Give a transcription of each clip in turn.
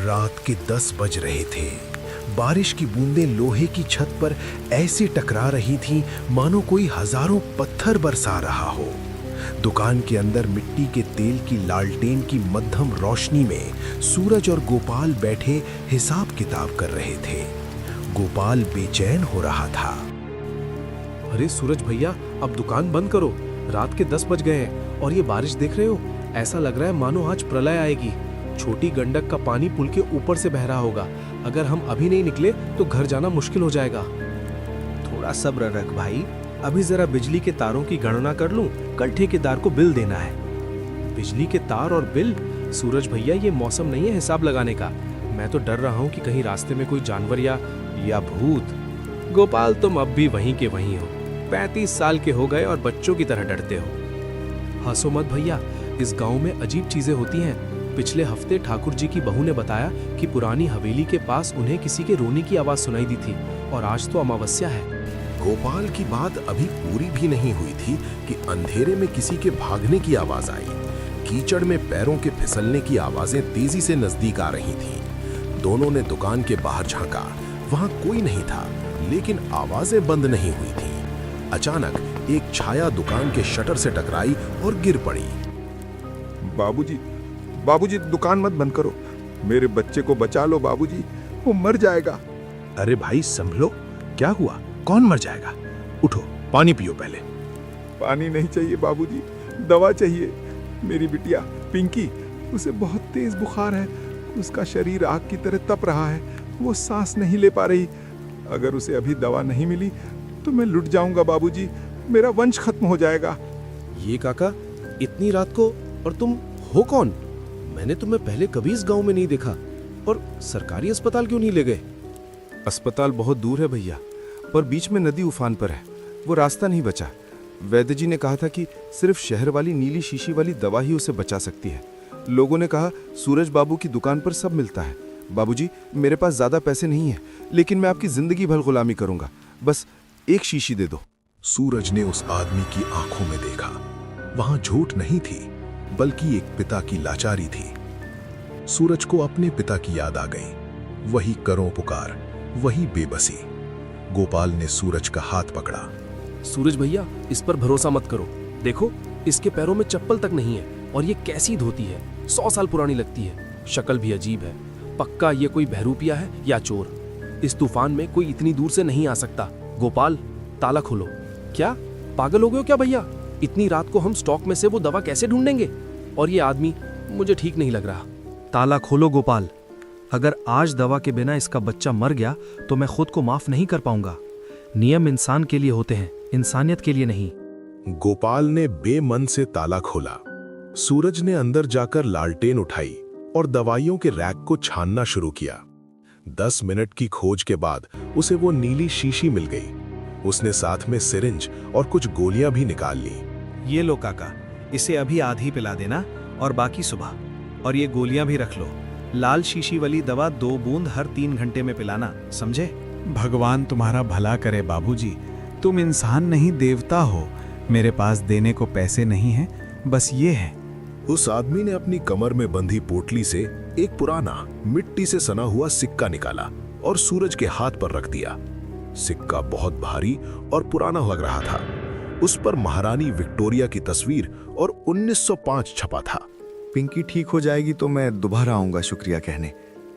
रात के 10 बज रहे थे। बारिश की बूंदें लोहे की छत पर ऐसे टकरा रही थीं मानो कोई हजारों पत्थर बरसा रहा हो। दुकान के अंदर मिट्टी के तेल की लालटेन की मध्यम रोशनी में सूरज और गोपाल बैठे हिसाब किताब कर रहे थे। गोपाल बेचैन हो रहा था। अरे सूरज भैया, अब दुकान बंद करो। रात के 10 बज गए हैं और ये बारिश देख रहे हो, ऐसा लग रहा है मानो आज प्रलय आएगी। छोटी गंडक का पानी पुल के ऊपर से बह रहा होगा। अगर हम अभी नहीं निकले तो घर जाना मुश्किल हो जाएगा। थोड़ा सब्र रख भाई, अभी जरा बिजली के तारों की गणना कर लूं, कल ठेकेदार को बिल देना है। बिजली के तार और बिल? सूरज भैया, ये मौसम नहीं है हिसाब लगाने का। मैं तो डर रहा हूँ कि कहीं रास्ते में कोई जानवर या भूत। गोपाल, तुम अब भी वहीं के वहीं हो। 35 साल के हो गए और बच्चों की तरह डरते हो। हंसो मत भैया, इस गांव में अजीब चीजें होती हैं। पिछले हफ्ते ठाकुर जी की बहू ने बताया कि पुरानी हवेली के पास उन्हें किसी के रोने की आवाज सुनाई दी थी और आज तो अमावस्या है। गोपाल की बात अभी पूरी भी नहीं हुई थी कि अंधेरे में किसी के भागने की आवाज आई। कीचड़ में पैरों के फिसलने की आवाजें तेजी से नजदीक आ रही थीं। दोनों ने दुकान के बाहर झांका, वहां कोई नहीं था, लेकिन आवाजें बंद नहीं हुई थीं। अचानक एक छाया दुकान के शटर से टकराई और गिर पड़ी। बाबूजी, बाबूजी, दुकान मत बंद करो, मेरे बच्चे को बचा लो बाबूजी, वो मर जाएगा। अरे भाई संभलो, क्या हुआ? कौन मर जाएगा? उठो, पानी पियो पहले। पानी नहीं चाहिए बाबूजी, दवा चाहिए। मेरी बिटिया पिंकी, उसे बहुत तेज बुखार है, उसका शरीर आग की तरह तप रहा है, वो सांस नहीं ले पा रही। अगर उसे अभी दवा नहीं मिली तो मैं लुट जाऊंगा बाबूजी, मेरा वंश खत्म हो जाएगा। ये काका, इतनी रात को, और तुम हो कौन? मैंने तुम्हें पहले कभी इस गांव में नहीं देखा। और सरकारी अस्पताल क्यों नहीं ले गए? अस्पताल बहुत दूर है भैया, पर बीच में नदी उफान पर है, वो रास्ता नहीं बचा। वैद्य जी ने कहा था कि सिर्फ शहर वाली नीली शीशी वाली दवा ही उसे बचा सकती है। लोगों ने कहा सूरज बाबू की दुकान पर सब मिलता है। बाबूजी, मेरे पास ज्यादा पैसे नहीं है, लेकिन मैं आपकी जिंदगी भर गुलामी करूंगा, बस एक शीशी दे दो। सूरज ने उस आदमी की आंखों में देखा। वहां झूठ नहीं थी, बल्कि एक पिता की लाचारी थी। सूरज को अपने पिता की याद आ गई। वही करो पुकार, वही बेबसी। गोपाल ने सूरज का हाथ पकड़ा। सूरज भैया, इस पर भरोसा मत करो। देखो, इसके पैरों में चप्पल तक नहीं है और ये कैसी धोती है, 100 साल पुरानी लगती है। शक्ल भी अजीब है। पक्का ये कोई बहरूपिया है या चोर। इस तूफान में कोई इतनी दूर से नहीं आ सकता। गोपाल, ताला खोलो। क्या पागल हो गए हो क्या भैया? इतनी रात को हम स्टॉक में से वो दवा कैसे ढूंढेंगे? और ये आदमी, मुझे ठीक नहीं लग रहा। ताला खोलो गोपाल, अगर आज दवा के बिना इसका बच्चा मर गया तो मैं खुद को माफ नहीं कर पाऊंगा। नियम इंसान के लिए होते हैं, इंसानियत के लिए नहीं। गोपाल ने बेमन से ताला खोला। सूरज ने अंदर जाकर लालटेन उठाई और दवाइयों के रैक को छानना शुरू किया। 10 मिनट की खोज के बाद उसे वो नीली शीशी मिल गई। उसने साथ में सिरिंज और कुछ गोलियां भी निकाल ली। ये लो काका, इसे अभी आधी पिला देना और बाकी सुबह। और ये गोलियां भी रख लो। लाल शीशी वाली दवा 2 बूंद हर 3 घंटे में पिलाना, समझे? भगवान तुम्हारा भला करे बाबूजी, तुम इंसान नहीं देवता हो। मेरे पास देने को पैसे नहीं हैं, बस ये है। उस आदमी ने अपनी कमर में बंधी पोटली से एक पुराना मिट्टी से सना हुआ सिक्का निकाला और सूरज के हाथ पर रख दिया। सिक्का बहुत भारी और पुराना लग रहा था। उस पर महारानी विक्टोरिया की तस्वीर और 1905 छपा था। पिंकी ठीक हो जाएगी तो मैं दोबारा आऊंगा शुक्रिया कहने।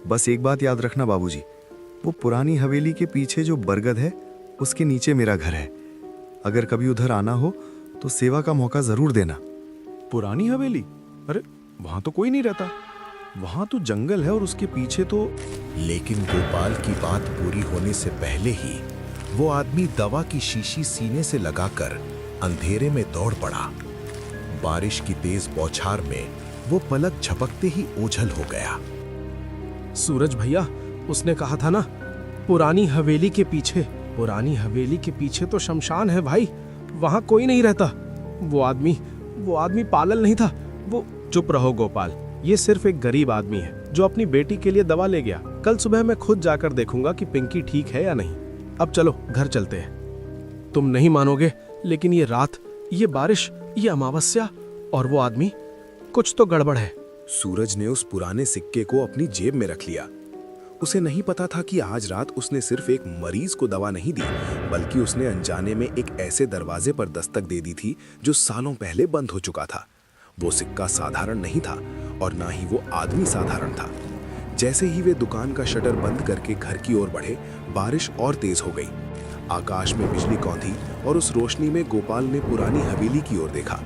बस एक बात याद रखना बाबूजी, वो पुरानी हवेली के पीछे जो बरगद है उसके नीचे मेरा घर है। अगर कभी उधर आना हो तो सेवा का मौका जरूर देना। पुरानी हवेली? अरे वहां तो कोई नहीं रहता, वहां तो जंगल है और उसके पीछे तो। लेकिन गोपाल की बात पूरी होने से पहले ही वो आदमी दवा की शीशी सीने से लगाकर अंधेरे में दौड़ पड़ा। बारिश की तेज बौछार में वो पलक झपकते ही ओझल हो गया। सूरज भैया, उसने कहा था ना, पुरानी हवेली के पीछे। पुरानी हवेली के पीछे तो शमशान है भाई, वहां कोई नहीं रहता। वो आदमी पागल नहीं था। वो चुप रहो गोपाल, ये सिर्फ एक गरीब आदमी है जो अपनी बेटी के लिए दवा ले गया। कल सुबह मैं खुद जाकर देखूंगा कि पिंकी ठीक है या नहीं। अब चलो घर चलते हैं। तुम नहीं मानोगे, लेकिन ये रात, ये बारिश, ये अमावस्या और वो आदमी, कुछ तो गड़बड़ है। सूरज ने उस पुराने सिक्के को अपनी जेब में रख लिया। उसे नहीं पता था कि आज रात उसने सिर्फ एक मरीज को दवा नहीं दी, बल्कि उसने अनजाने में एक ऐसे दरवाजे पर दस्तक दे दी थी जो सालों पहले बंद हो चुका था। वो सिक्का साधारण नहीं था और ना ही वो आदमी साधारण था। जैसे ही वे दुकान का शटर बंद करके घर की ओर बढ़े, बारिश और तेज हो गई। आकाश में बिजली कौंधी और उस रोशनी में गोपाल ने पुरानी हवेली की ओर देखा।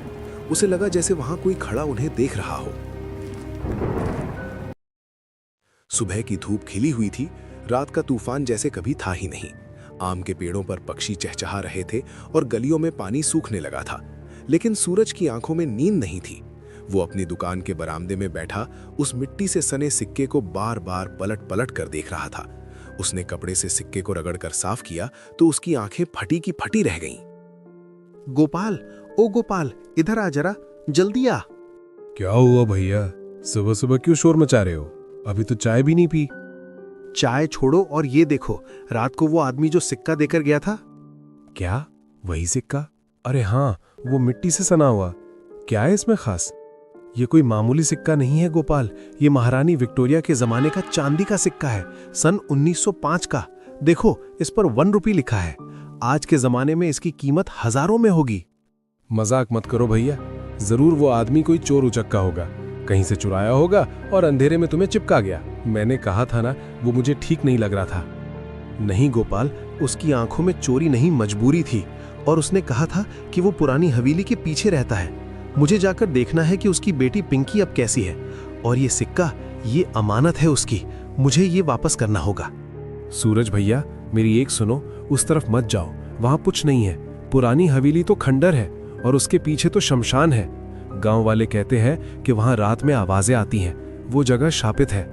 उसे लगा जैसे वहां कोई खड़ा उन्हें देख रहा हो। सुबह की धूप खिली हुई थी। रात का तूफान जैसे कभी था ही नहीं। आम के पेड़ों पर पक्षी चहचहा रहे थे और गलियों में पानी सूखने लगा था। लेकिन सूरज की आंखों में नींद नहीं थी। वो अपनी दुकान के बरामदे में बैठा उस मिट्टी से सने सिक्के को बार बार पलट पलट कर देख रहा था। उसने कपड़े से सिक्के को रगड़कर साफ किया तो उसकी आंखें फटी की फटी रह गईं। गोपाल, ओ गोपाल, इधर आ जरा, जल्दी आ। क्या हुआ भैया? सुबह सुबह क्यों शोर मचा रहे हो? अभी तो चाय भी नहीं पी। चाय छोड़ो और ये देखो, रात को वो आदमी जो सिक्का देकर गया था। क्या? वही सिक्का? अरे हाँ, वो मिट्टी से सना हुआ। क्या है इसमें खास? ये कोई मामूली सिक्का नहीं है गोपाल। ये महारानी विक्टोरिया के जमाने का चांदी का सिक्का है, सन 1905 का। देखो, इस पर 1 रुपये लिखा है। आज के जमाने में इसकी कीमत हजारों में होगी। मजाक मत करो भैया। जरूर वो आदमी कोई चोर उचक्का होगा, कहीं से चुराया होगा और अंधेरे में तुम्हें चिपका गया। मैंने कहा था ना, वो मुझे ठीक नहीं लग रहा था। नहीं गोपाल, उसकी आंखों में चोरी नहीं मजबूरी थी, और उसने कहा था कि वो पुरानी हवेली के पीछे रहता है। मुझे जाकर देखना है कि उसकी बेटी पिंकी अब कैसी है, और ये सिक्का, ये अमानत है उसकी। मुझे ये वापस करना होगा। सूरज भैया, मेरी एक सुनो, उस तरफ मत जाओ, वहां कुछ नहीं है। पुरानी हवेली तो खंडर है और उसके पीछे तो शमशान है। गांव वाले कहते हैं कि वहां रात में आवाजें आती हैं। वो जगह शापित है।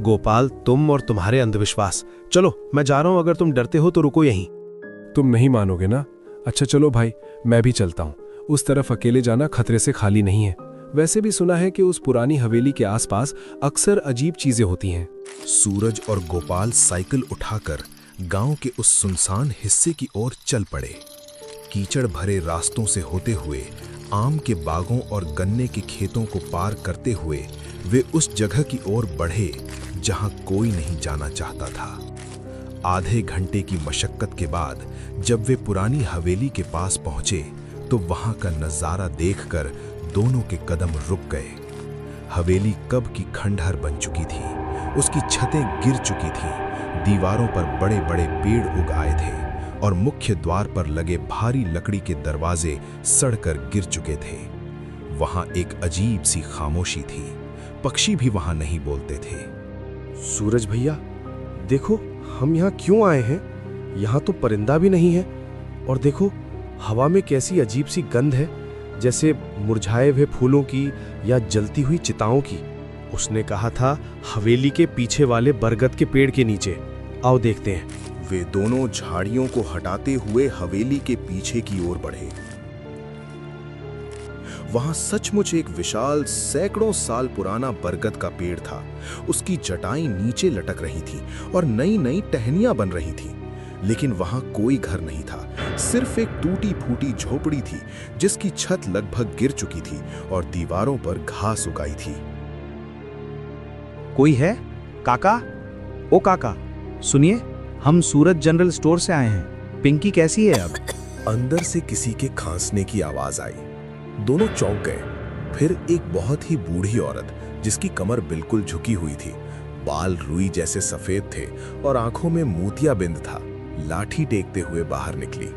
गोपाल, तुम और तुम्हारे अंधविश्वास। चलो, मैं जा रहा हूं। अगर तुम डरते हो तो रुको यहीं। तुम नहीं मानोगे ना? अच्छा चलो भाई, मैं भी चलता हूँ। उस तरफ अकेले जाना खतरे से खाली नहीं है। वैसे भी सुना है कि उस पुरानी हवेली के आसपास अक्सर अजीब चीजें होती हैं। सूरज और गोपाल साइकिल उठाकर गांव के उस सुनसान हिस्से की ओर चल पड़े। कीचड़ भरे रास्तों से होते हुए, आम के बागों और गन्ने के खेतों को पार करते हुए वे उस जगह की ओर बढ़े जहां कोई नहीं जाना चाहता था। आधे घंटे की मशक्कत के बाद जब वे पुरानी हवेली के पास पहुंचे तो वहां का नजारा देखकर दोनों के कदम रुक गए। हवेली कब की खंडहर बन चुकी थी। उसकी छतें गिर चुकी थीं, दीवारों पर बड़े बड़े पेड़ उग आए थे और मुख्य द्वार पर लगे भारी लकड़ी के दरवाजे सड़कर गिर चुके थे। वहां एक अजीब सी खामोशी थी। पक्षी भी वहां नहीं बोलते थे। सूरज भैया, देखो, हम यहाँ क्यों आए हैं? यहाँ तो परिंदा भी नहीं है। और देखो, हवा में कैसी अजीब सी गंध है, जैसे मुरझाए हुए फूलों की या जलती हुई चिताओं की। उसने कहा था हवेली के पीछे वाले बरगद के पेड़ के नीचे। आओ देखते हैं। वे दोनों झाड़ियों को हटाते हुए हवेली के पीछे की ओर बढ़े। वहां सचमुच एक विशाल सैकड़ों साल पुराना बरगद का पेड़ था। उसकी जटाएं नीचे लटक रही थी और नई नई टहनियां बन रही थी। लेकिन वहां कोई घर नहीं था। सिर्फ एक टूटी फूटी झोपड़ी थी जिसकी छत लगभग गिर चुकी थी और दीवारों पर घास उगाई थी। कोई है? काका, ओ काका, सुनिए, हम सूरज जनरल स्टोर से आए हैं। पिंकी कैसी है अब? अंदर से किसी के खांसने की आवाज आई। दोनों चौंक गए। फिर एक बहुत ही बूढ़ी औरत जिसकी कमर बिल्कुल झुकी हुई थी, बाल रुई जैसे सफेद थे और आंखों में मोतियाबिंद था, लाठी टेकते हुए बाहर निकली।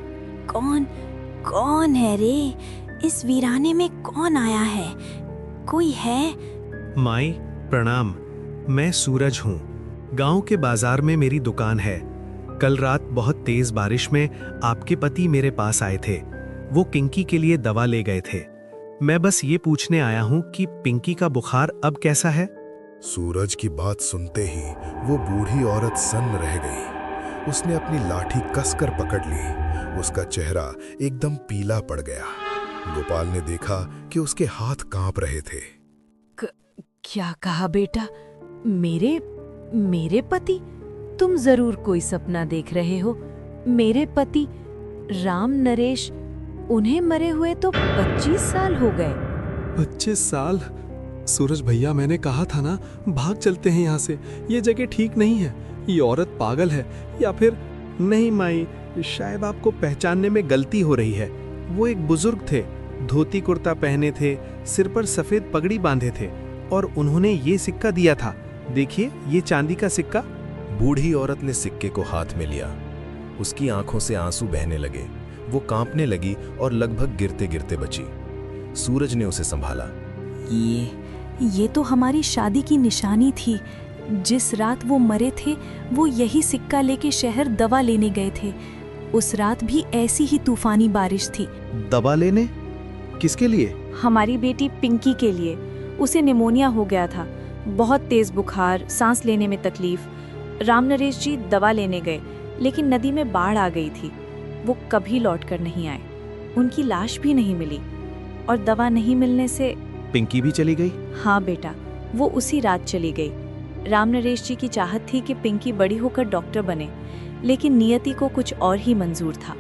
कौन है रे? इस वीराने में कौन आया है? कोई है? माई प्रणाम, मैं सूरज हूँ। गांव के बाजार में मेरी दुकान है। कल रात बहुत तेज बारिश में आपके पति मेरे पास आए थे। वो पिंकी के लिए दवा ले गए थे। मैं बस ये पूछने आया हूँ कि पिंकी का बुखार अब कैसा है? सूरज की बात सुनते ही वो बूढ़ी औरत सन्न रह गई। उसने अपनी लाठी कसकर पकड़ ली। उसका चेहरा एकदम पीला पड़ गया। गोपाल ने देखा कि उसके हाथ कांप रहे थे। क्या कहा बेटा? मेरे पति? तुम जरूर कोई सपना देख रहे हो। मेरे पति राम नरेश, उन्हें मरे हुए तो 25 साल हो गए। 25 साल? सूरज भैया, मैंने कहा था ना, भाग चलते हैं यहाँ से। ये जगह ठीक नहीं है। ये औरत पागल है या फिर नहीं माई, शायद आपको पहचानने में गलती हो रही है। वो एक बुजुर्ग थे, धोती कुर्ता पहने थे, सिर पर सफेद पगड़ी बांधे थे और उन्होंने ये सिक्का दिया था। देखिए, ये चांदी का सिक्का। बूढ़ी औरत ने सिक्के को हाथ में लिया। उसकी आंखों से आंसू बहने लगे। वो कांपने लगी और लगभग गिरते गिरते बची। सूरज ने उसे संभाला। ये तो हमारी शादी की निशानी थी। जिस रात वो मरे थे, वो यही सिक्का लेके शहर दवा लेने गए थे। उस रात भी ऐसी ही तूफानी बारिश थी। दवा लेने? किसके लिए? हमारी बेटी पिंकी के लिए। उसे निमोनिया हो गया था, बहुत तेज बुखार, सांस लेने में तकलीफ। राम नरेश जी दवा लेने गए, लेकिन नदी में बाढ़ आ गई थी। वो कभी लौटकर नहीं आए। उनकी लाश भी नहीं मिली और दवा नहीं मिलने से पिंकी भी चली गई? हाँ बेटा, वो उसी रात चली गई। राम नरेश जी की चाहत थी कि पिंकी बड़ी होकर डॉक्टर बने, लेकिन नियति को कुछ और ही मंजूर था।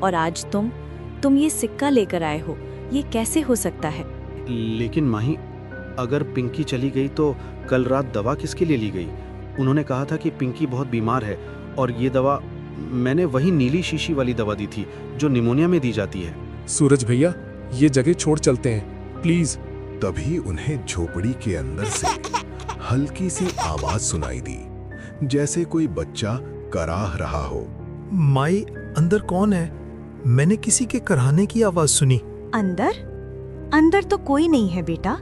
और आज तुम ये सिक्का लेकर आए हो। ये कैसे हो सकता है? लेकिन माही, अगर पिंकी चली गई तो कल रात दवा किसके लिए ली गई? उन्होंने कहा था कि पिंकी बहुत बीमार है और ये दवा मैंने वही नीली शीशी वाली दवा दी थी जो निमोनिया में दी जाती है। सूरज भैया, ये जगह छोड़ चलते हैं प्लीज। तभी उन्हें झोपड़ी के अंदर से हल्की सी आवाज सुनाई दी, जैसे कोई बच्चा कराह रहा हो। माई, अंदर कौन है? मैंने किसी के कराहने की आवाज सुनी। अंदर तो कोई नहीं है बेटा।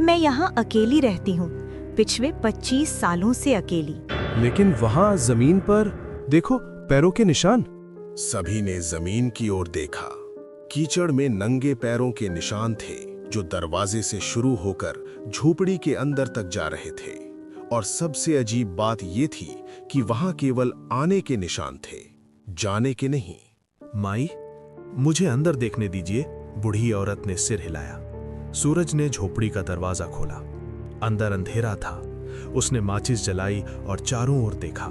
मैं यहाँ अकेली रहती हूँ, पिछले 25 सालों से अकेली। लेकिन वहां जमीन पर देखो, पैरों के निशान। सभी ने जमीन की ओर देखा। कीचड़ में नंगे पैरों के निशान थे जो दरवाजे से शुरू होकर झोपड़ी के अंदर तक जा रहे थे। और सबसे अजीब बात ये थी कि वहां केवल आने के निशान थे, जाने के नहीं। माई, मुझे अंदर देखने दीजिए। बूढ़ी औरत ने सिर हिलाया। सूरज ने झोपड़ी का दरवाजा खोला। अंदर अंधेरा था। उसने माचिस जलाई और चारों ओर देखा।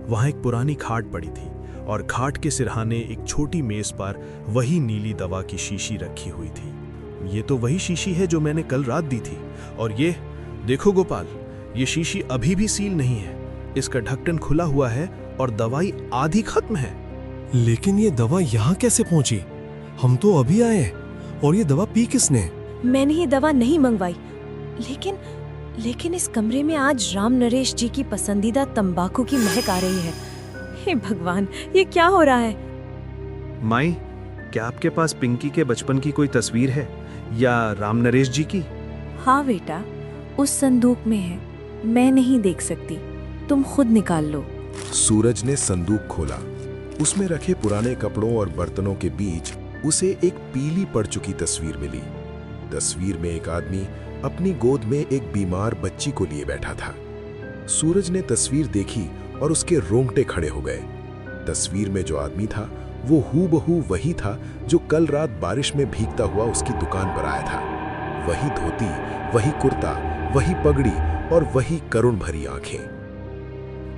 वहां एक पुरानी खाट पड़ी थी और खाट के सिरहाने एक छोटी मेज पर वही नीली दवा की शीशी रखी हुई थी। ये तो वही शीशी है जो मैंने कल रात दी थी। और ये देखो गोपाल, ये शीशी अभी भी सील नहीं है। इसका ढक्कन खुला हुआ है और दवाई आधी खत्म है। लेकिन ये दवा यहाँ कैसे पहुंची? हम तो अभी आए हैं। और ये दवा पी किसने? मैंने ये दवा नहीं मंगवाई। लेकिन इस कमरे में आज राम नरेश जी की पसंदीदा तंबाकू की महक आ रही है। हे भगवान, ये क्या हो रहा है? माई, क्या आपके पास पिंकी के बचपन की कोई तस्वीर है या राम नरेश जी की? हाँ बेटा, उस संदूक में है। मैं नहीं देख सकती, तुम खुद निकाल लो। सूरज ने संदूक खोला। उसमें रखे पुराने कपड़ों और बर्तनों के बीच उसे एक पीली पड़ चुकी तस्वीर मिली। तस्वीर में एक आदमी अपनी गोद में एक बीमार बच्ची को लिए बैठा था। सूरज ने तस्वीर देखी और उसके रोंगटे खड़े हो गए। तस्वीर में जो आदमी था वो हूबहू वही था जो कल रात बारिश में भीगता हुआ उसकी दुकान पर आया था। वही धोती, वही कुर्ता, वही पगड़ी और वही करुण भरी आंखें।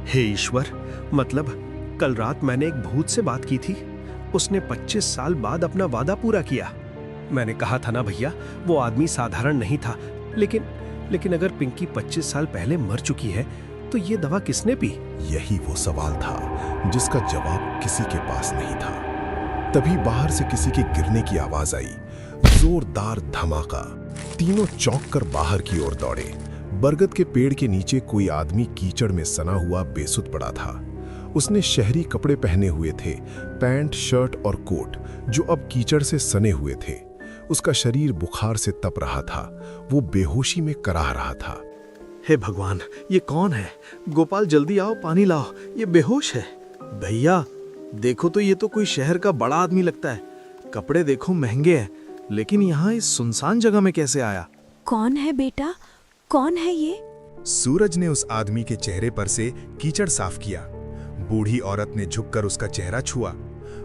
हे ईश्वर, मतलब कल रात मैंने एक भूत से बात की थी। उसने 25 साल बाद अपना वादा पूरा किया। मैंने कहा था ना भैया, वो आदमी साधारण नहीं था। लेकिन अगर पिंकी 25 साल पहले मर चुकी है तो ये दवा किसने पी? यही वो सवाल था जिसका जवाब किसी के पास नहीं था। तभी बाहर से किसी के गिरने की आवाज आई। जोरदार धमाका। तीनों चौंक कर बाहर की ओर दौड़े। बरगद के पेड़ के नीचे कोई आदमी कीचड़ में सना हुआ बेसुध पड़ा था। उसने शहरी कपड़े पहने हुए थे, पैंट, शर्ट और कोट, जो अब कीचड़ से सने हुए थे। उसका शरीर बुखार से तप रहा था। वो बेहोशी में कराह रहा था। हे भगवान, ये कौन है? गोपाल, जल्दी आओ, पानी लाओ, ये बेहोश है। भैया देखो तो, ये तो कोई शहर का बड़ा आदमी लगता है। कपड़े देखो महंगे हैं, लेकिन यहाँ इस सुनसान जगह में कैसे आया? कौन है बेटा, कौन है ये? सूरज ने उस आदमी के चेहरे पर से कीचड़ साफ किया। बूढ़ी औरत ने झुककर उसका चेहरा छुआ।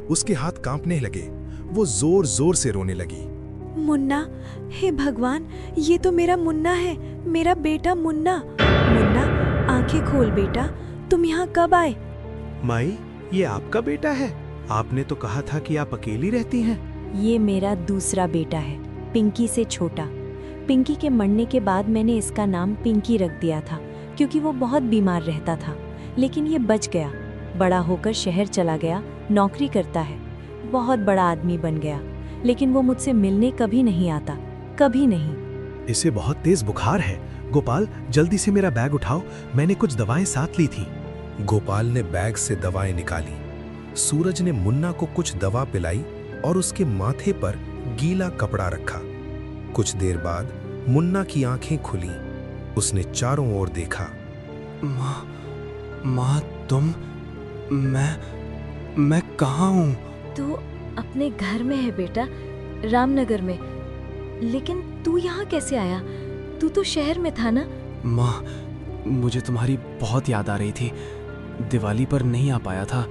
उसके हाथ कांपने लगे। वो जोर जोर से रोने लगी। मुन्ना, हे भगवान, ये तो मेरा मुन्ना है, मेरा बेटा मुन्ना। मुन्ना, आंखें खोल बेटा, तुम यहाँ कब आए? माई, ये आपका बेटा है? आपने तो कहा था कि आप अकेली रहती हैं। ये मेरा दूसरा बेटा है, पिंकी से छोटा। पिंकी के मरने के बाद मैंने इसका नाम पिंकी रख दिया था, क्योंकि वो बहुत बीमार रहता था। लेकिन ये बच गया, बड़ा होकर शहर चला गया, नौकरी करता है, बहुत बड़ा आदमी बन गया। लेकिन वो मुझसे मिलने कभी नहीं आता, कभी नहीं। इसे बहुत तेज बुखार है। गोपाल, जल्दी से मेरा बैग उठाओ, मैंने कुछ दवाएं साथ ली थी। गोपाल ने बैग से दवाएं निकाली। सूरज ने मुन्ना को कुछ दवा पिलाई और उसके माथे पर गीला कपड़ा रखा। कुछ देर बाद मुन्ना की आंखें खुली। उसने चारों ओर देखा। माँ तुम, मैं कहाँ हूँ? तू अपने घर में है बेटा, रामनगर में। लेकिन तू यहाँ कैसे आया? तू तो शहर में था ना? माँ, मुझे तुम्हारी बहुत याद आ रही थी। दिवाली पर नहीं आ पाया था,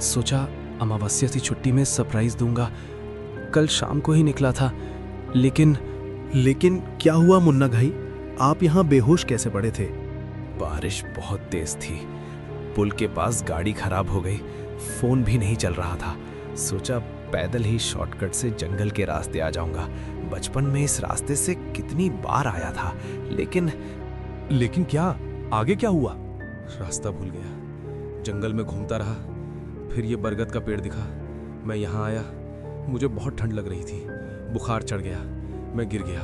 सोचा अमावस्या की छुट्टी में सरप्राइज दूंगा। कल शाम को ही निकला था, लेकिन क्या हुआ मुन्ना भाई, आप यहाँ बेहोश कैसे पड़े थे? बारिश बहुत तेज थी, पुल के पास गाड़ी खराब हो गई, फोन भी नहीं चल रहा था। सोचा पैदल ही शॉर्टकट से जंगल के रास्ते आ जाऊंगा। बचपन में इस रास्ते से कितनी बार आया था, लेकिन क्या आगे क्या हुआ? रास्ता भूल गया। जंगल में घूमता रहा, फिर ये बरगद का पेड़ दिखा। मैं यहाँ आया, मुझे बहुत ठंड लग रही थी, बुखार चढ़ गया, मैं गिर गया।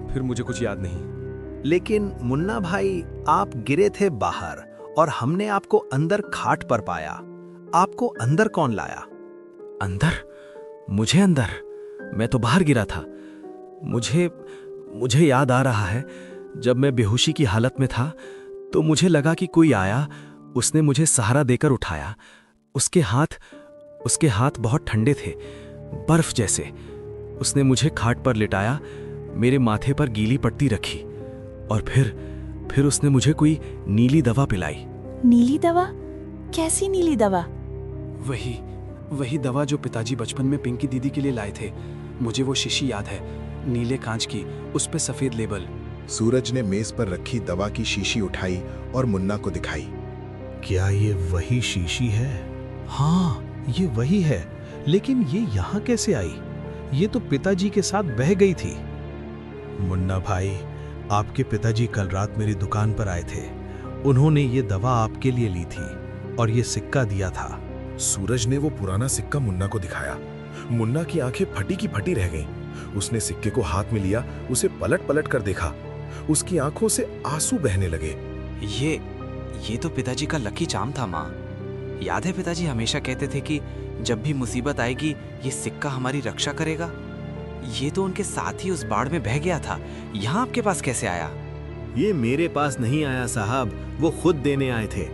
फिर मुझे कुछ याद नहीं। लेकिन मुन्ना भाई, आप गिरे थे बाहर और हमने आपको अंदर खाट पर पाया। आपको अंदर कौन लाया? अंदर? मुझे अंदर? मैं तो बाहर गिरा था। मुझे याद आ रहा है, जब मैं बेहोशी की हालत में था तो मुझे लगा कि कोई आया, उसने मुझे सहारा देकर उठाया। उसके हाथ बहुत ठंडे थे, बर्फ जैसे। उसने मुझे खाट पर लिटाया, मेरे माथे पर गीली पट्टी रखी और फिर उसने मुझे कोई नीली दवा पिलाई। नीली दवा? कैसी नीली दवा? वही दवा जो पिताजी बचपन में पिंकी दीदी के लिए लाए थे। मुझे वो शीशी याद है, नीले कांच की, उस पे सफेद लेबल। सूरज ने मेज पर रखी दवा की शीशी उठाई और मुन्ना को दिखाई। क्या ये वही शीशी है? हाँ, ये वही है, लेकिन ये यहाँ कैसे आई? ये तो पिताजी के साथ बह गई थी। मुन्ना भाई, आपके पिताजी कल रात मेरी दुकान पर आए थे। उन्होंने ये दवा आपके लिए ली थी और ये सिक्का दिया था। सूरज ने वो पुराना सिक्का मुन्ना को दिखाया। मुन्ना की आंखें फटी की फटी रह गईं। उसने सिक्के को हाथ में लिया, उसे पलट पलट कर देखा। उसकी आंखों से आंसू बहने लगे। ये तो पिताजी का लकी चार्म था माँ। याद है पिताजी हमेशा कहते थे कि जब भी मुसीबत आएगी ये सिक्का हमारी रक्षा करेगा। ये तो उनके साथ ही उस बाढ़ में बह गया था, यहाँ आपके पास कैसे आया? ये मेरे पास नहीं आया साहब, वो खुद देने आए थे।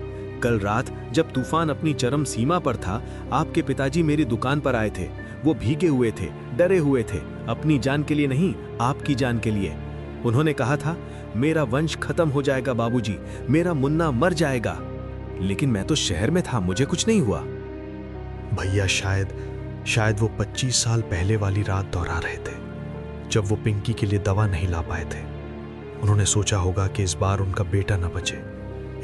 कल रात जब तूफान अपनी चरम सीमा पर था, आपके पिताजी मेरी दुकान पर आए थे। वो भीगे हुए थे, डरे हुए थे, अपनी जान के लिए नहीं, आपकी जान के लिए। उन्होंने कहा था, मेरा वंश खत्म हो जाएगा बाबूजी, मेरा मुन्ना मर जाएगा। लेकिन मैं तो शहर में था, मुझे कुछ नहीं हुआ। भैया शायद वो 25 साल पहले वाली रात दोहरा रहे थे, जब वो पिंकी के लिए दवा नहीं ला पाए थे। उन्होंने सोचा होगा कि इस बार उनका बेटा न बचे,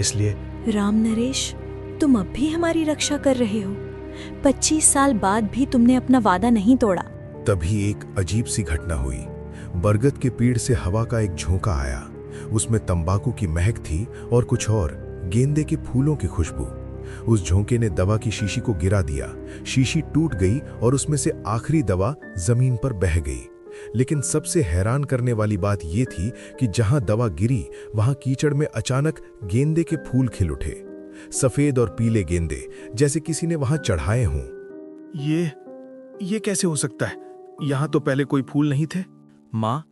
इसलिए। राम नरेश, तुम अब भी हमारी रक्षा कर रहे हो। 25 साल बाद भी तुमने अपना वादा नहीं तोड़ा। तभी एक अजीब सी घटना हुई। बरगद के पेड़ से हवा का एक झोंका आया। उसमें तंबाकू की महक थी और कुछ और, गेंदे के फूलों की खुशबू। उस झोंके ने दवा की शीशी को गिरा दिया। शीशी टूट गई और उसमें से आखिरी दवा जमीन पर बह गई। लेकिन सबसे हैरान करने वाली बात यह थी कि जहां दवा गिरी वहां कीचड़ में अचानक गेंदे के फूल खिल उठे, सफेद और पीले गेंदे, जैसे किसी ने वहां चढ़ाए हों। ये कैसे हो सकता है? यहां तो पहले कोई फूल नहीं थे। माँ,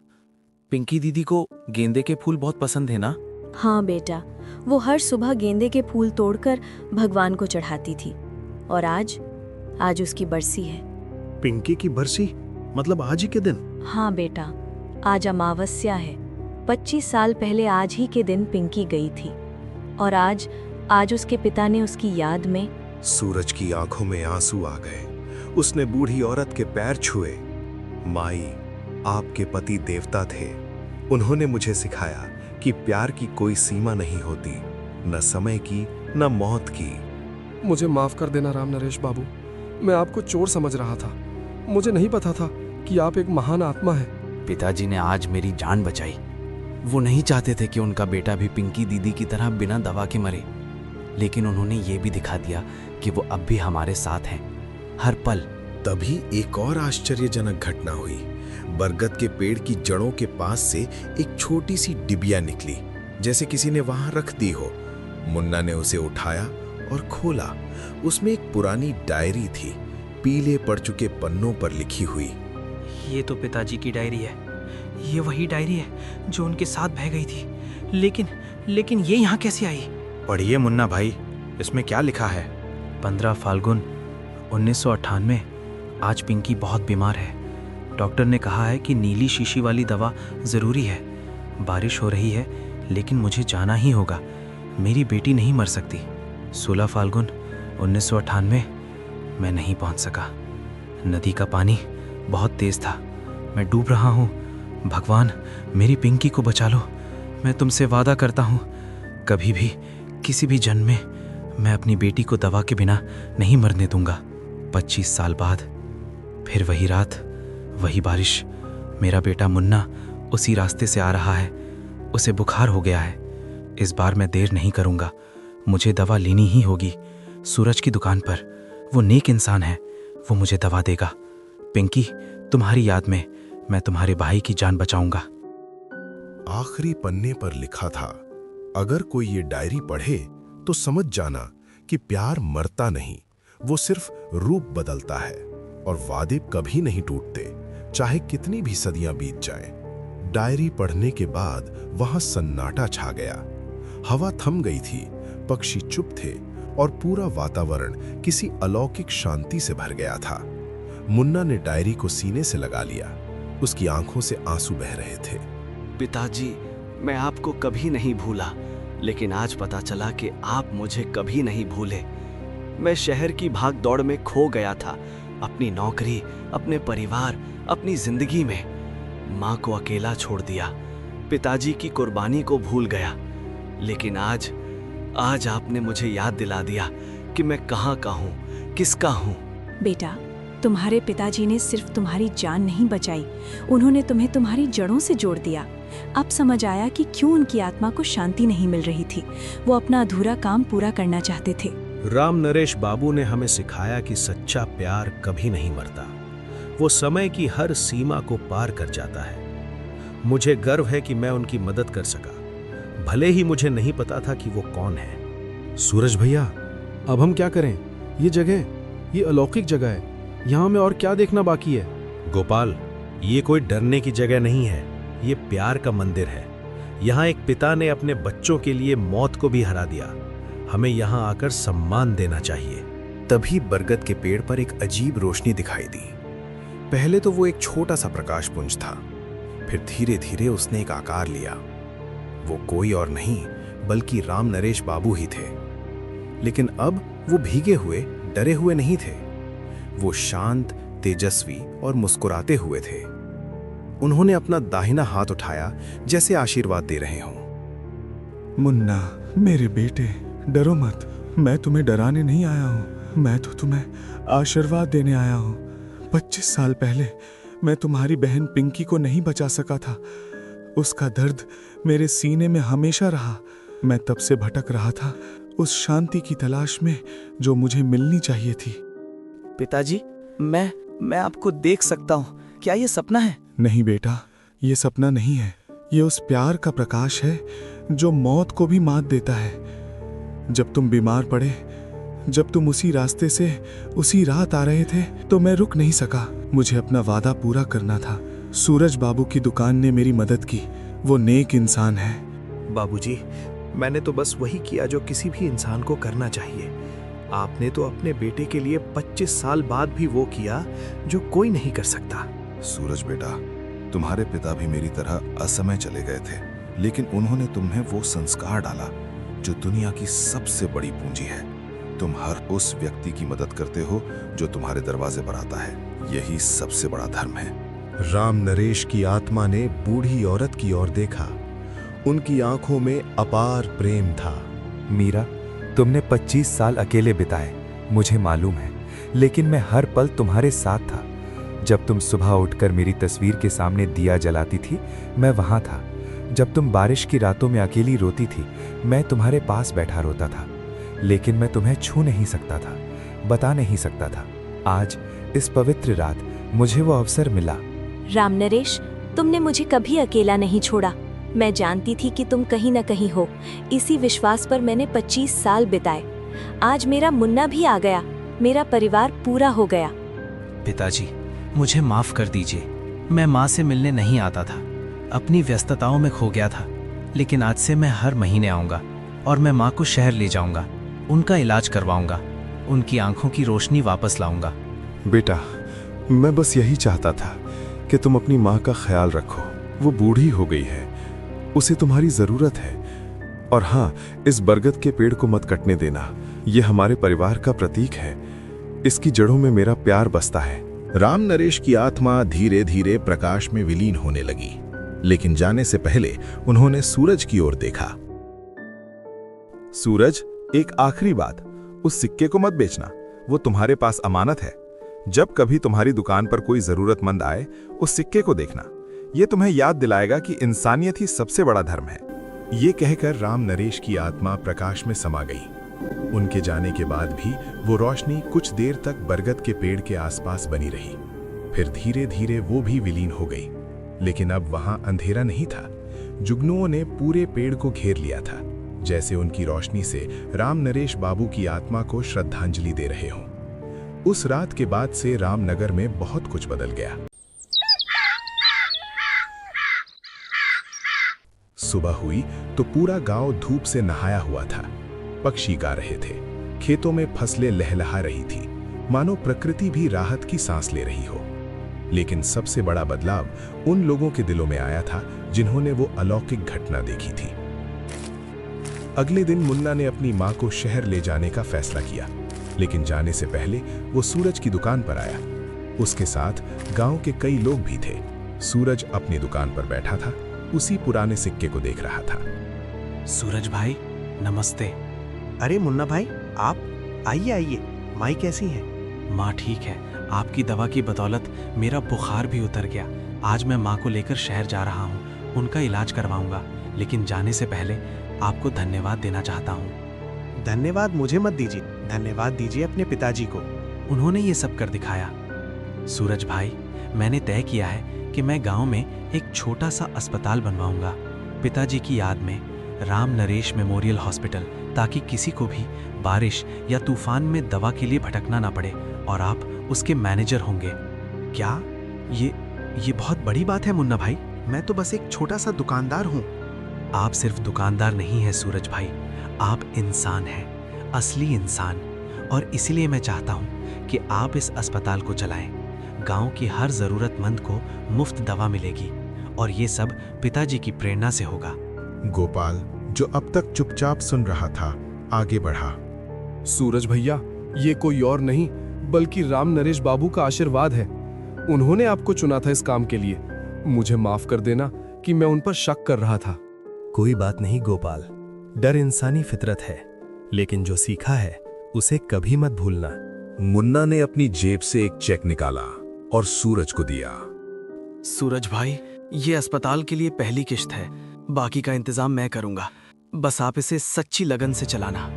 पिंकी दीदी को गेंदे के फूल बहुत पसंद है ना? हाँ बेटा, वो हर सुबह गेंदे के फूल तोड़कर भगवान को चढ़ाती थी। और आज उसकी बरसी है। पिंकी की बरसी? मतलब आज ही के दिन? हाँ बेटा, आज अमावस्या है। 25 साल पहले आज ही के दिन पिंकी गई थी और आज उसके पिता ने उसकी याद में। सूरज की आंखों में आंसू आ गए। उसने बूढ़ी औरत के पैर छुए। माई, आपके पति देवता थे। उन्होंने मुझे सिखाया कि प्यार की कोई सीमा नहीं होती, न समय की न मौत की। मुझे माफ कर देना राम नरेश बाबू, मैं आपको चोर समझ रहा था। मुझे नहीं पता था कि आप एक महान आत्मा हैं। पिताजी ने आज मेरी जान बचाई। वो नहीं चाहते थे कि उनका बेटा भी पिंकी दीदी की तरह बिना दवा के मरे, लेकिन उन्होंने ये भी दिखा दिया कि वो अब भी हमारे साथ हैं, हर पल। तभी एक और आश्चर्यजनक घटना हुई। बरगद के पेड़ की जड़ों के पास से एक छोटी सी डिबिया निकली, जैसे किसी ने वहां रख दी हो। मुन्ना ने उसे उठाया और खोला। उसमें एक पुरानी डायरी थी, पीले पड़ चुके पन्नों पर लिखी हुई। ये तो पिताजी की डायरी है। ये वही डायरी है जो उनके साथ बह गई थी। लेकिन ये यहाँ कैसे आई? पढ़िए मुन्ना भाई, इसमें क्या लिखा है? 15 फाल्गुन 1998। आज पिंकी बहुत बीमार है। डॉक्टर ने कहा है कि नीली शीशी वाली दवा ज़रूरी है। बारिश हो रही है, लेकिन मुझे जाना ही होगा। मेरी बेटी नहीं मर सकती। 16 फाल्गुन 1998। मैं नहीं पहुंच सका। नदी का पानी बहुत तेज था। मैं डूब रहा हूँ। भगवान, मेरी पिंकी को बचा लो। मैं तुमसे वादा करता हूँ, कभी भी किसी भी जन्म में मैं अपनी बेटी को दवा के बिना नहीं मरने दूंगा। 25 साल बाद फिर वही रात, वही बारिश। मेरा बेटा मुन्ना उसी रास्ते से आ रहा है। उसे बुखार हो गया है। इस बार मैं देर नहीं करूंगा। मुझे दवा लेनी ही होगी। सूरज की दुकान पर वो नेक इंसान है, वो मुझे दवा देगा। पिंकी, तुम्हारी याद में मैं तुम्हारे भाई की जान बचाऊंगा। आखिरी पन्ने पर लिखा था, अगर कोई ये डायरी पढ़े तो समझ जाना कि प्यार मरता नहीं, वो सिर्फ रूप बदलता है और वादे कभी नहीं टूटते, चाहे कितनी भी सदियां बीत जाएं। डायरी पढ़ने के बाद वहां सन्नाटा छा गया। हवा थम गई थी, पक्षी चुप थे और पूरा वातावरण किसी अलौकिक शांति से भर गया था। मुन्ना ने डायरी को सीने से लगा लिया। उसकी आंखों से आंसू बह रहे थे। पिताजी, मैं आपको कभी नहीं भूला, लेकिन आज पता चला कि आप मुझे कभी नहीं भूले। मैं शहर की भाग दौड़ में खो गया था, अपनी नौकरी, अपने परिवार, अपनी जिंदगी में। माँ को अकेला छोड़ दिया, पिताजी की कुर्बानी को भूल गया। लेकिन आज आपने मुझे याद दिला दिया कि मैं कहाँ का हूँ, किसका हूँ। बेटा, तुम्हारे पिताजी ने सिर्फ तुम्हारी जान नहीं बचाई, उन्होंने तुम्हें तुम्हारी जड़ों से जोड़ दिया। अब समझ आया कि क्यों उनकी आत्मा को शांति नहीं मिल रही थी। वो अपना अधूरा काम पूरा करना चाहते थे। राम नरेश बाबू ने हमें सिखाया कि सच्चा प्यार कभी नहीं मरता, वो समय की हर सीमा को पार कर जाता है। मुझे गर्व है कि मैं उनकी मदद कर सका, भले ही मुझे नहीं पता था कि वो कौन है। सूरज भैया, अब हम क्या करें? ये जगह, ये अलौकिक जगह है, यहाँ में और क्या देखना बाकी है? गोपाल, ये कोई डरने की जगह नहीं है, ये प्यार का मंदिर है। यहाँ एक पिता ने अपने बच्चों के लिए मौत को भी हरा दिया। हमें यहाँ आकर सम्मान देना चाहिए। तभी बरगद के पेड़ पर एक अजीब रोशनी दिखाई दी। पहले तो वो एक छोटा सा प्रकाश पुंज था, फिर धीरे धीरे उसने एक आकार लिया। वो कोई और नहीं बल्कि राम नरेश बाबू ही थे। लेकिन अब वो भीगे हुए, डरे हुए नहीं थे। वो शांत, तेजस्वी और मुस्कुराते हुए थे। उन्होंने अपना दाहिना हाथ उठाया, जैसे आशीर्वाद दे रहे हों। मुन्ना, मेरे बेटे, डरो मत। मैं तुम्हें डराने नहीं आया हूँ, मैं तो तुम्हें आशीर्वाद देने आया हूँ। 25 साल पहले मैं तुम्हारी बहन पिंकी को नहीं बचा सका था। उसका दर्द मेरे सीने में हमेशा रहा। मैं तब से भटक रहा था, उस शांति की तलाश में जो मुझे मिलनी चाहिए थी। पिताजी, मैं आपको देख सकता हूँ। क्या ये सपना है? नहीं बेटा, ये सपना नहीं है। ये उस प्यार का प्रकाश है जो मौत को भी मात देता है। जब तुम बीमार पड़े, जब तुम उसी रास्ते से उसी रात आ रहे थे, तो मैं रुक नहीं सका। मुझे अपना वादा पूरा करना था। सूरज बाबू की दुकान ने मेरी मदद की। वो नेक इंसान है। बाबूजी, मैंने तो बस वही किया जो किसी भी इंसान को करना चाहिए। आपने तो अपने बेटे के लिए 25 साल बाद भी वो किया जो कोई नहीं कर सकता। सूरज बेटा, तुम्हारे पिता भी मेरी तरह असमय चले गए थे, लेकिन उन्होंने तुम्हें वो संस्कार डाला जो दुनिया की सबसे बड़ी पूंजी है। तुम हर उस व्यक्ति की मदद करते हो जो तुम्हारे दरवाजे पर आता है। यही सबसे बड़ा धर्म है। राम नरेश की आत्मा ने बूढ़ी औरत की ओर देखा। उनकी आंखों में अपार प्रेम था। मीरा, तुमने 25 साल अकेले बिताए, मुझे मालूम है, लेकिन मैं हर पल तुम्हारे साथ था। जब तुम सुबह उठकर मेरी तस्वीर के सामने दिया जलाती थी, मैं वहां था। जब तुम बारिश की रातों में अकेली रोती थी, मैं तुम्हारे पास बैठा रोता था। लेकिन मैं तुम्हें छू नहीं सकता था, बता नहीं सकता था। आज इस पवित्र रात मुझे वो अवसर मिला। राम नरेश, तुमने मुझे कभी अकेला नहीं छोड़ा। मैं जानती थी कि तुम कहीं न कहीं हो। इसी विश्वास पर मैंने 25 साल बिताए। आज मेरा मुन्ना भी आ गया, मेरा परिवार पूरा हो गया। पिताजी, मुझे माफ कर दीजिए। मैं माँ से मिलने नहीं आता था, अपनी व्यस्तताओं में खो गया था। लेकिन आज से मैं हर महीने आऊँगा और मैं माँ को शहर ले जाऊँगा, उनका इलाज करवाऊँगा, उनकी आंखों की रोशनी वापस लाऊँगा। बेटा, मैं बस यही चाहता था कि तुम अपनी माँ का ख्याल रखो। वो बूढ़ी हो गई है, उसे तुम्हारी जरूरत है। और हाँ, इस बरगद के पेड़ को मत कटने देना। ये हमारे परिवार का प्रतीक है। इसकी जड़ों में मेरा प्यार बसता है। राम नरेश की आत्मा धीरे धीरे प्रकाश में विलीन होने लगी, लेकिन जाने से पहले उन्होंने सूरज की ओर देखा। सूरज, एक आखिरी बात, उस सिक्के को मत बेचना। वो तुम्हारे पास अमानत है। जब कभी तुम्हारी दुकान पर कोई जरूरतमंद आए, उस सिक्के को देखना। ये तुम्हें याद दिलाएगा कि इंसानियत ही सबसे बड़ा धर्म है। ये कहकर राम नरेश की आत्मा प्रकाश में समा गई। उनके जाने के बाद भी वो रोशनी कुछ देर तक बरगद के पेड़ के आसपास बनी रही। फिर धीरे धीरे वो भी विलीन हो गई। लेकिन अब वहां अंधेरा नहीं था। जुगनुओं ने पूरे पेड़ को घेर लिया था, जैसे उनकी रोशनी से राम नरेश बाबू की आत्मा को श्रद्धांजलि दे रहे हों। उस रात के बाद से रामनगर में बहुत कुछ बदल गया। सुबह हुई तो पूरा गांव धूप से नहाया हुआ था। पक्षी गा रहे थे, खेतों में फसलें लहलहा रही थी, मानो प्रकृति भी राहत की सांस ले रही हो। लेकिन सबसे बड़ा बदलाव उन लोगों के दिलों में आया था जिन्होंने वो अलौकिक घटना देखी थी। अगले दिन मुन्ना ने अपनी मां को शहर ले जाने का फैसला किया, लेकिन जाने से पहले वो सूरज की दुकान पर आया। उसके साथ गांव के कई लोग भी थे। सूरज अपनी दुकान पर बैठा था, उसी पुराने सिक्के को देख रहा था। सूरज भाई, नमस्ते। अरे मुन्ना भाई, आप आइए आइए। माई कैसी है? माँ ठीक है। आपकी दवा की बदौलत मेरा बुखार भी उतर गया। आज मैं माँ को लेकर शहर जा रहा हूँ, उनका इलाज करवाऊंगा। लेकिन जाने से पहले आपको धन्यवाद देना चाहता हूँ। धन्यवाद मुझे मत दीजिए, धन्यवाद दीजिए अपने पिताजी को। उन्होंने ये सब कर दिखाया। सूरज भाई, मैंने तय किया है कि मैं गांव में एक छोटा सा अस्पताल बनवाऊंगा, पिताजी की याद में, राम नरेश मेमोरियल हॉस्पिटल, ताकि किसी को भी बारिश या तूफान में दवा के लिए भटकना ना पड़े। और आप उसके मैनेजर होंगे। क्या? ये बहुत बड़ी बात है मुन्ना भाई। मैं तो बस एक छोटा सा दुकानदार हूँ। आप सिर्फ दुकानदार नहीं हैं सूरज भाई, आप इंसान हैं, असली इंसान। और इसीलिए मैं चाहता हूँ कि आप इस अस्पताल को चलाएं। गांव की हर जरूरतमंद को मुफ्त दवा मिलेगी, और ये सब पिताजी की प्रेरणा से होगा। गोपाल, जो अब तक चुपचाप सुन रहा था, आगे बढ़ा। सूरज भैया, ये कोई और नहीं बल्कि राम नरेश बाबू का आशीर्वाद है। उन्होंने आपको चुना था इस काम के लिए। मुझे माफ कर देना कि मैं उन पर शक कर रहा था। कोई बात नहीं गोपाल, डर इंसानी फितरत है, लेकिन जो सीखा है उसे कभी मत भूलना। मुन्ना ने अपनी जेब से एक चेक निकाला और सूरज को दिया। सूरज भाई, ये अस्पताल के लिए पहली किश्त है, बाकी का इंतजाम मैं करूंगा। बस आप इसे सच्ची लगन से चलाना।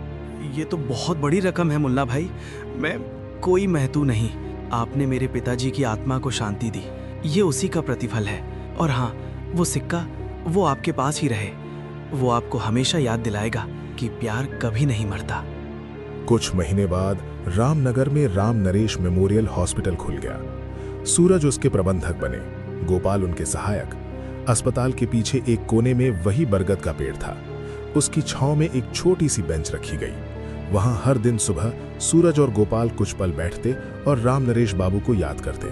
ये तो बहुत बड़ी रकम है मुन्ना भाई। मैं कोई महतू नहीं, आपने मेरे पिताजी की आत्मा को शांति दी, ये उसी का प्रतिफल है। और हाँ, वो सिक्का वो आपके पास ही रहे। वो आपको हमेशा याद दिलाएगा कि प्यार कभी नहीं मरता। कुछ महीने बाद रामनगर में राम नरेश मेमोरियल हॉस्पिटल खुल गया। सूरज उसके प्रबंधक बने, गोपाल उनके सहायक। अस्पताल के पीछे एक कोने में वही बरगद का पेड़ था। उसकी छांव में एक छोटी सी बेंच रखी गई। वहां हर दिन सुबह सूरज और गोपाल कुछ पल बैठते और राम नरेश बाबू को याद करते।